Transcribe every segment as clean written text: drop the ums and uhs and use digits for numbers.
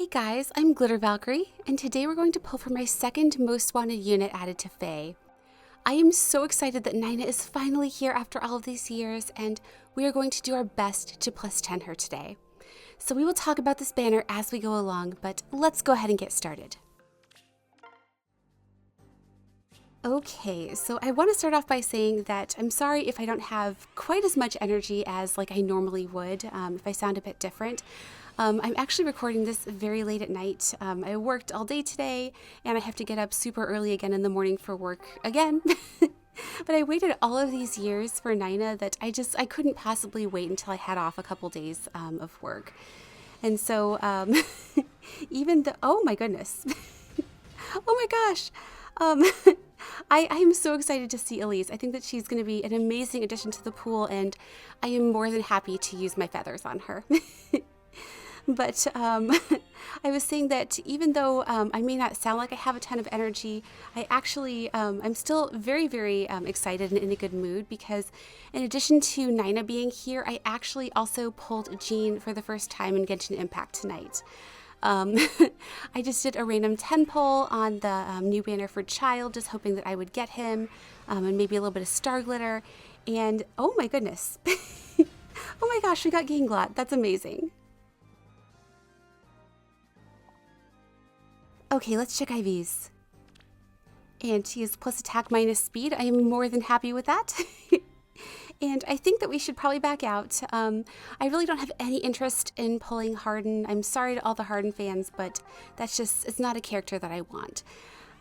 Hey guys, I'm Glitter Valkyrie, and today we're going to pull for my second most wanted unit added to Fae. I am so excited that Nyna is finally here after all of these years, and we are going to do our best to plus 10 her today. So we will talk about this banner as we go along, but let's go ahead and get started. Okay, so I want to start off by saying that I'm sorry if I don't have quite as much energy as I normally would, if I sound a bit different. I'm actually recording this very late at night. I worked all day today, and I have to get up super early again in the morning for work again. But I waited all of these years for Nyna that I couldn't possibly wait until I had off a couple days of work. And so even though, oh my goodness, oh my gosh, I am so excited to see Elise. I think that she's going to be an amazing addition to the pool, and I am more than happy to use my feathers on her. But I was saying that even though I may not sound like I have a ton of energy, I actually, I'm still very, very excited and in a good mood because in addition to Nyna being here, I actually also pulled Jean for the first time in Genshin Impact tonight. I just did a random 10 pull on the new banner for Child, just hoping that I would get him, and maybe a little bit of star glitter, and oh my goodness. Oh my gosh, we got Ganglot. That's amazing. Okay, let's check IVs. And she is plus attack minus speed. I am more than happy with that. And I think that we should probably back out. I really don't have any interest in pulling Harden. I'm sorry to all the Harden fans, but that's just, it's not a character that I want.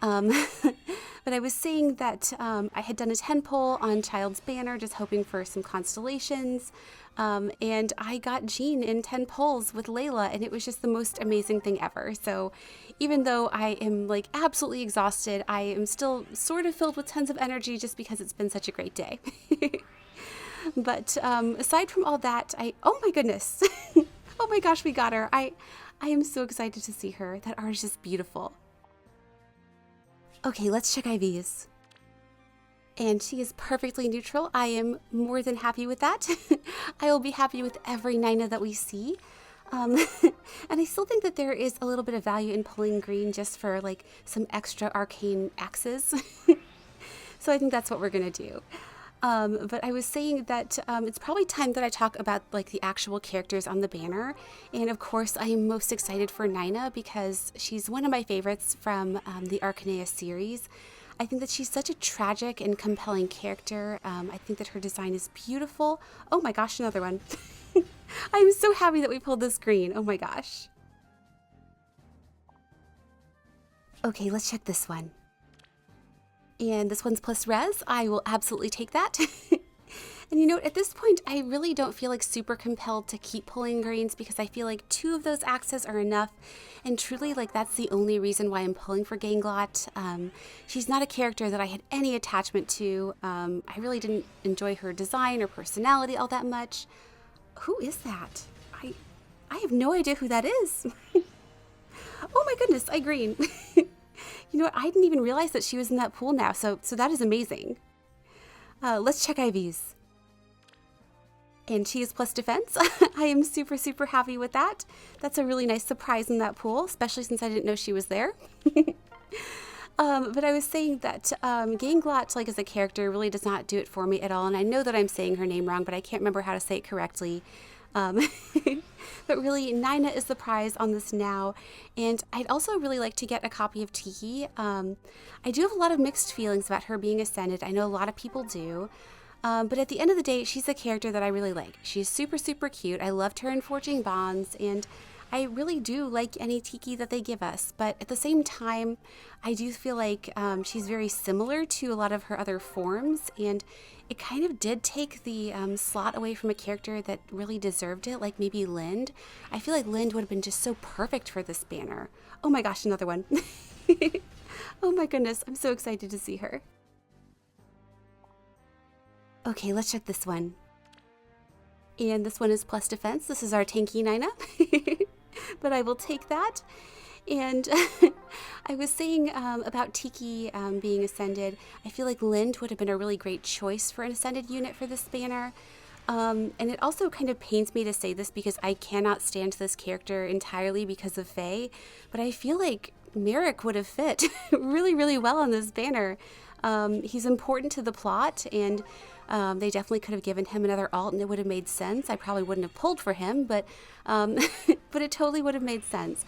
But I was saying that I had done a 10 pull on Child's banner, just hoping for some constellations. And I got Jean in 10 pulls with Layla, and it was just the most amazing thing ever. So even though I am absolutely exhausted, I am still sort of filled with tons of energy just because it's been such a great day. But aside from all that, oh my goodness. Oh my gosh, we got her. I am so excited to see her. That art is just beautiful. Okay, let's check IVs. And she is perfectly neutral. I am more than happy with that. I will be happy with every Nyna that we see. And I still think that there is a little bit of value in pulling green just for some extra arcane axes. So I think that's what we're gonna do. But I was saying that it's probably time that I talk about the actual characters on the banner. And of course, I am most excited for Nyna because she's one of my favorites from the Arcanea series. I think that she's such a tragic and compelling character. I think that her design is beautiful. Oh my gosh, another one. I'm so happy that we pulled this green. Oh my gosh. Okay, let's check this one. And this one's plus res. I will absolutely take that. And you know, at this point, I really don't feel super compelled to keep pulling greens because I feel like 2 of those axes are enough. And truly, that's the only reason why I'm pulling for Ganglot. She's not a character that I had any attachment to. I really didn't enjoy her design or personality all that much. Who is that? I have no idea who that is. Oh my goodness, I green. You know what? I didn't even realize that she was in that pool now, so that is amazing. Let's check IVs. And she is plus defense. I am super, super happy with that. That's a really nice surprise in that pool, especially since I didn't know she was there. But I was saying that Ganglot, as a character, really does not do it for me at all. And I know that I'm saying her name wrong, but I can't remember how to say it correctly. But really, Nyna is the prize on this now, and I'd also really like to get a copy of Tiki. I do have a lot of mixed feelings about her being ascended. I know a lot of people do, but at the end of the day, she's a character that I really like. She's super, super cute. I loved her in Forging Bonds, and I really do like any Tiki that they give us, but at the same time, I do feel like she's very similar to a lot of her other forms, and it kind of did take the slot away from a character that really deserved it, like maybe Lind. I feel like Lind would have been just so perfect for this banner. Oh my gosh, another one. Oh my goodness, I'm so excited to see her. Okay, let's check this one. And this one is plus defense. This is our tanky Nyna. But I will take that. And I was saying about Tiki being ascended, I feel like Lind would have been a really great choice for an ascended unit for this banner. And it also kind of pains me to say this because I cannot stand this character entirely because of Faye, but I feel like Merrick would have fit really, really well on this banner. He's important to the plot, and they definitely could have given him another alt and it would have made sense. I probably wouldn't have pulled for him, but but it totally would have made sense.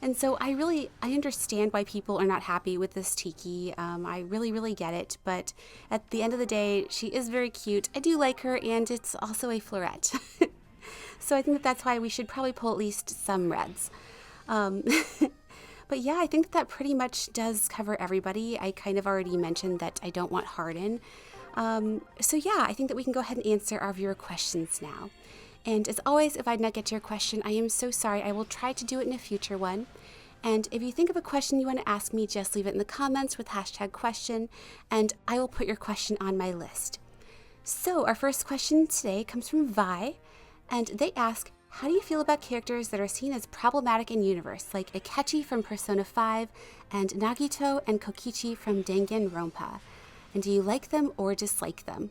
And so I understand why people are not happy with this Tiki. I really, really get it. But at the end of the day, she is very cute. I do like her, and it's also a floret. So I think that that's why we should probably pull at least some reds. But yeah, I think that pretty much does cover everybody. I kind of already mentioned that I don't want Harden. So yeah, I think that we can go ahead and answer our viewer questions now. And as always, if I did not get to your question, I am so sorry. I will try to do it in a future one. And if you think of a question you want to ask me, just leave it in the comments with #question, and I will put your question on my list. So our first question today comes from Vi, and they ask, how do you feel about characters that are seen as problematic in universe, like Akechi from Persona 5, and Nagito and Kokichi from Danganronpa? And do you like them or dislike them?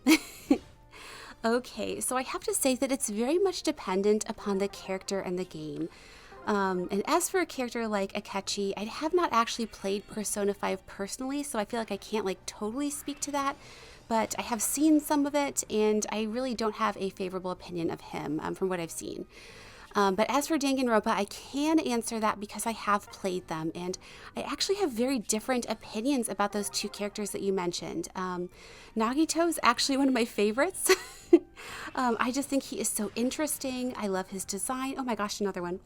Okay, so I have to say that it's very much dependent upon the character and the game. And as for a character like Akechi, I have not actually played Persona 5 personally, so I feel like I can't totally speak to that, but I have seen some of it, and I really don't have a favorable opinion of him from what I've seen. But as for Danganronpa, I can answer that because I have played them, and I actually have very different opinions about those two characters that you mentioned. Nagito is actually one of my favorites. I just think he is so interesting. I love his design. Oh my gosh, another one.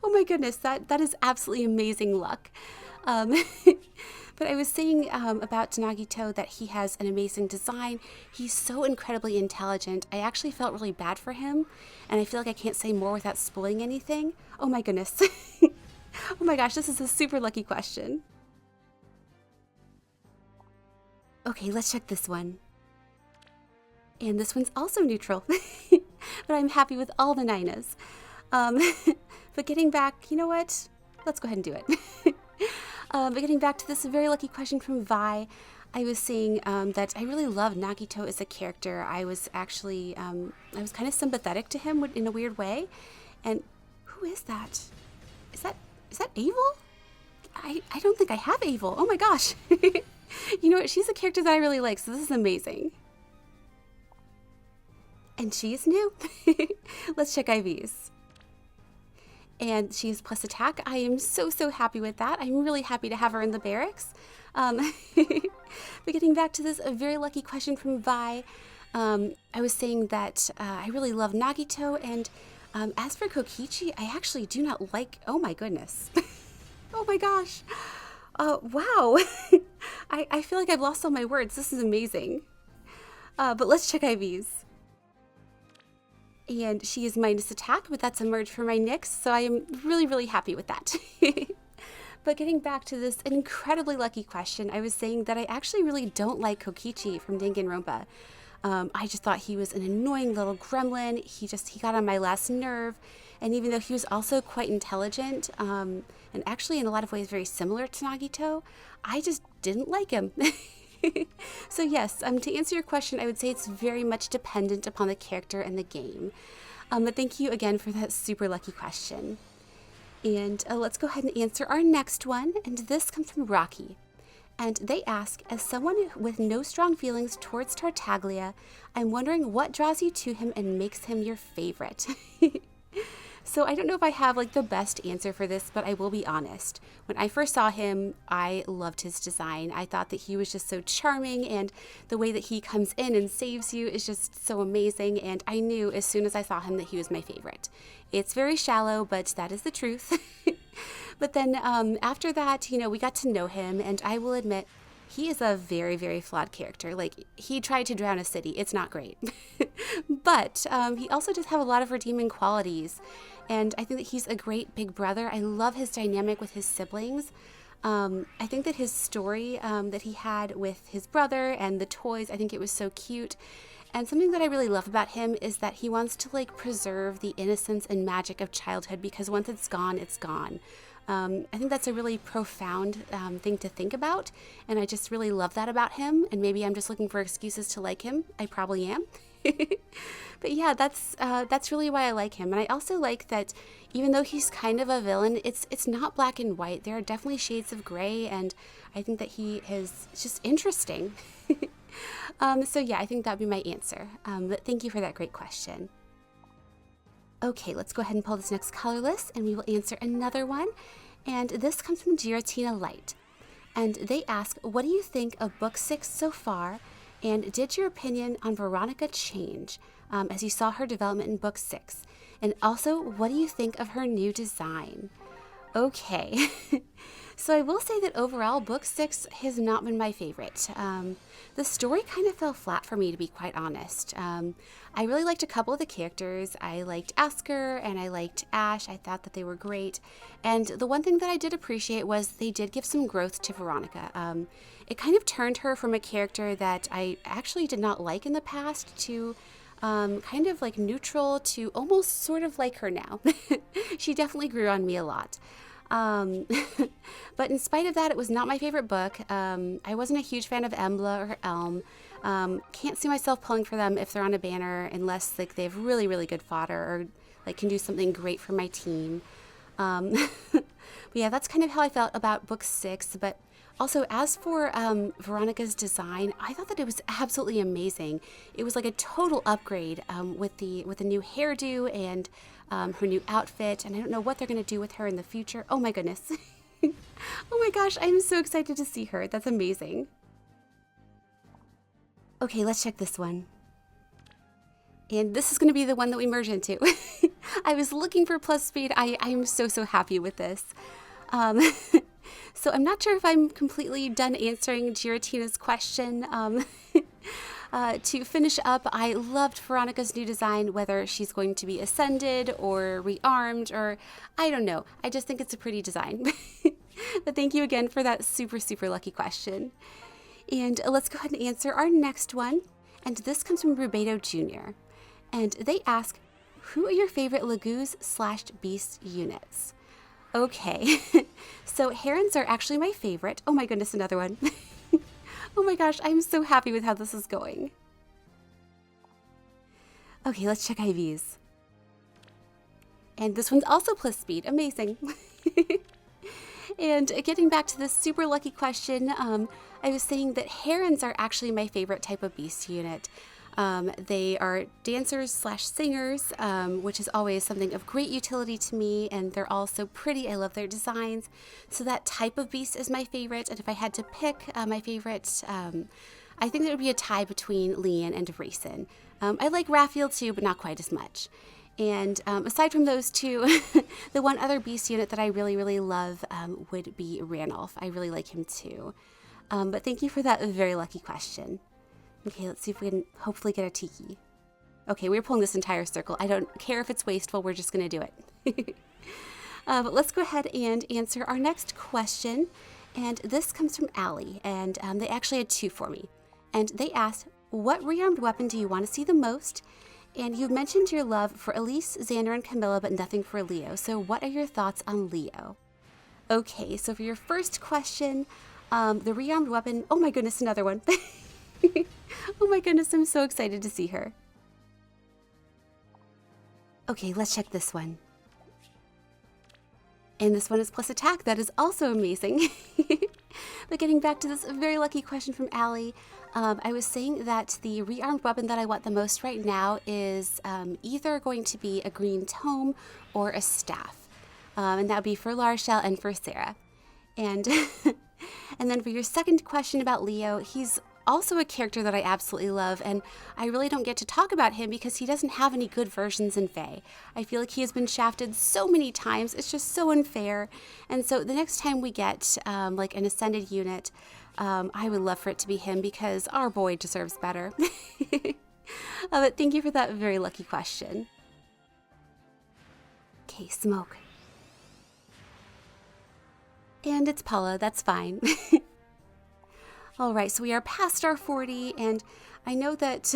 Oh my goodness, that is absolutely amazing luck. But I was saying about Nagito that he has an amazing design. He's so incredibly intelligent. I actually felt really bad for him, and I feel like I can't say more without spoiling anything. Oh my goodness. Oh my gosh, this is a super lucky question. Okay, let's check this one. And this one's also neutral, but I'm happy with all the Nynas. But getting back, you know what? Let's go ahead and do it. But getting back to this very lucky question from Vi, I was saying that I really love Nagito as a character. I was actually, I was kind of sympathetic to him in a weird way. And who is that? Is that Avel? I don't think I have Avel. Oh my gosh. You know what? She's a character that I really like, so this is amazing. And she is new. Let's check IVs. And she's plus attack. I am so happy with that. I'm really happy to have her in the barracks. But getting back to this, a very lucky question from Vi. I was saying that I really love Nagito, and as for Kokichi, I actually do not like. Oh my goodness. Oh my gosh. Wow. I feel like I've lost all my words. This is amazing. But let's check IVs. And she is minus attack, but that's a merge for my Nyx, so I am really happy with that. But getting back to this incredibly lucky question, I was saying that I actually really don't like Kokichi from Danganronpa. I just thought he was an annoying little gremlin. He got on my last nerve. And even though he was also quite intelligent, and actually in a lot of ways very similar to Nagito, I just didn't like him. So yes, to answer your question, I would say it's very much dependent upon the character and the game. But thank you again for that super lucky question. And let's go ahead and answer our next one. And this comes from Rocky. And they ask, as someone with no strong feelings towards Tartaglia, I'm wondering what draws you to him and makes him your favorite. So I don't know if I have the best answer for this, but I will be honest. When I first saw him, I loved his design. I thought that he was just so charming, and the way that he comes in and saves you is just so amazing, and I knew as soon as I saw him that he was my favorite. It's very shallow, but that is the truth. But then after that, we got to know him, and I will admit, he is a very flawed character. He tried to drown a city. It's not great. But he also does have a lot of redeeming qualities. And I think that he's a great big brother. I love his dynamic with his siblings. I think that his story that he had with his brother and the toys, I think it was so cute. And something that I really love about him is that he wants to preserve the innocence and magic of childhood, because once it's gone, it's gone. I think that's a really profound thing to think about, and I just really love that about him, and maybe I'm just looking for excuses to like him. I probably am. But yeah, that's really why I like him. And I also like that even though he's kind of a villain, it's not black and white. There are definitely shades of gray, and I think that he is just interesting. So yeah, I think that'd be my answer. But thank you for that great question. Okay, let's go ahead and pull this next color list, and we will answer another one. And this comes from Giratina Light. And they ask, what do you think of book 6 so far? And did your opinion on Veronica change as you saw her development in book 6? And also, what do you think of her new design? Okay, so I will say that overall, book 6 has not been my favorite. The story kind of fell flat for me, to be quite honest. I really liked a couple of the characters. I liked Asker and I liked Ash. I thought that they were great. And the one thing that I did appreciate was they did give some growth to Veronica. It kind of turned her from a character that I actually did not like in the past to kind of like neutral to almost sort of like her now. She definitely grew on me a lot. But in spite of that, it was not my favorite book. I wasn't a huge fan of Emblem or Elm. Can't see myself pulling for them if they're on a banner unless like they have really, really good fodder or like can do something great for my team. But yeah, that's kind of how I felt about book 6. But also, as for Veronica's design, I thought that it was absolutely amazing. It was like a total upgrade with the new hairdo and her new outfit. And I don't know what they're going to do with her in the future. Oh my goodness. Oh my gosh, I'm so excited to see her. That's amazing. Okay, let's check this one. And this is going to be the one that we merge into. I was looking for plus speed. I'm so happy with this. So I'm not sure if I'm completely done answering Giratina's question. To finish up, I loved Veronica's new design, whether she's going to be ascended or rearmed, or I don't know. I just think it's a pretty design. But thank you again for that super lucky question. And let's go ahead and answer our next one. And this comes from Rubedo Jr. And they ask, who are your favorite Laguz/Beast units? Okay, so herons are actually my favorite. Oh my goodness, another one. Oh my gosh, I'm so happy with how this is going. Okay, let's check IVs. And this one's also plus speed. Amazing. And getting back to this super lucky question, I was saying that herons are actually my favorite type of beast unit. They are dancers/singers, which is always something of great utility to me, and they're all so pretty. I love their designs. So that type of beast is my favorite, and if I had to pick my favorite, I think there would be a tie between Leon and Rayson. I like Raphael too, but not quite as much. And aside from those two, the one other beast unit that I really love would be Ranulph. I really like him too. But thank you for that very lucky question. Okay, let's see if we can hopefully get a tiki. Okay, we're pulling this entire circle. I don't care if it's wasteful, we're just going to do it. But let's go ahead and answer our next question. And this comes from Allie, and they actually had two for me. And they asked, what rearmed weapon do you want to see the most? And you mentioned your love for Elise, Xander, and Camilla, but nothing for Leo. So what are your thoughts on Leo? Okay, so for your first question, the rearmed weapon, oh my goodness, another one. Oh my goodness, I'm so excited to see her. Okay, let's check this one. And this one is plus attack. That is also amazing. But getting back to this very lucky question from Allie, I was saying that the rearmed weapon that I want the most right now is either going to be a green tome or a staff. And that would be for Larshell and for Sarah. And, and then for your second question about Leo, he's also a character that I absolutely love, and I really don't get to talk about him because he doesn't have any good versions in Fae. I feel like he has been shafted so many times, it's just so unfair. And so the next time we get like an ascended unit, I would love for it to be him because our boy deserves better. But thank you for that very lucky question. Okay, smoke. And it's Paula, that's fine. All right, so we are past our 40, and I know that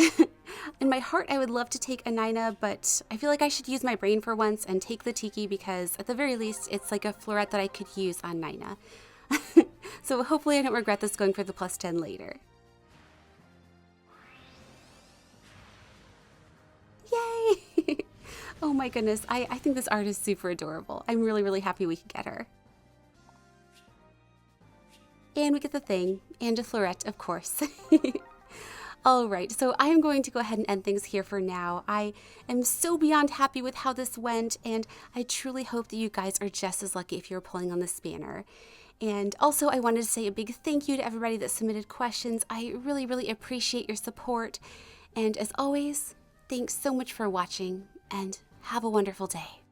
in my heart I would love to take a Nyna, but I feel like I should use my brain for once and take the Tiki because at the very least it's like a floret that I could use on Nyna. So hopefully I don't regret this going for the plus 10 later. Oh my goodness, I think this art is super adorable. I'm really, really happy we could get her. And we get the thing, and a floret, of course. All right, so I am going to go ahead and end things here for now. I am so beyond happy with how this went, and I truly hope that you guys are just as lucky if you're pulling on this banner. And also, I wanted to say a big thank you to everybody that submitted questions. I really, really appreciate your support. And as always, thanks so much for watching, and have a wonderful day.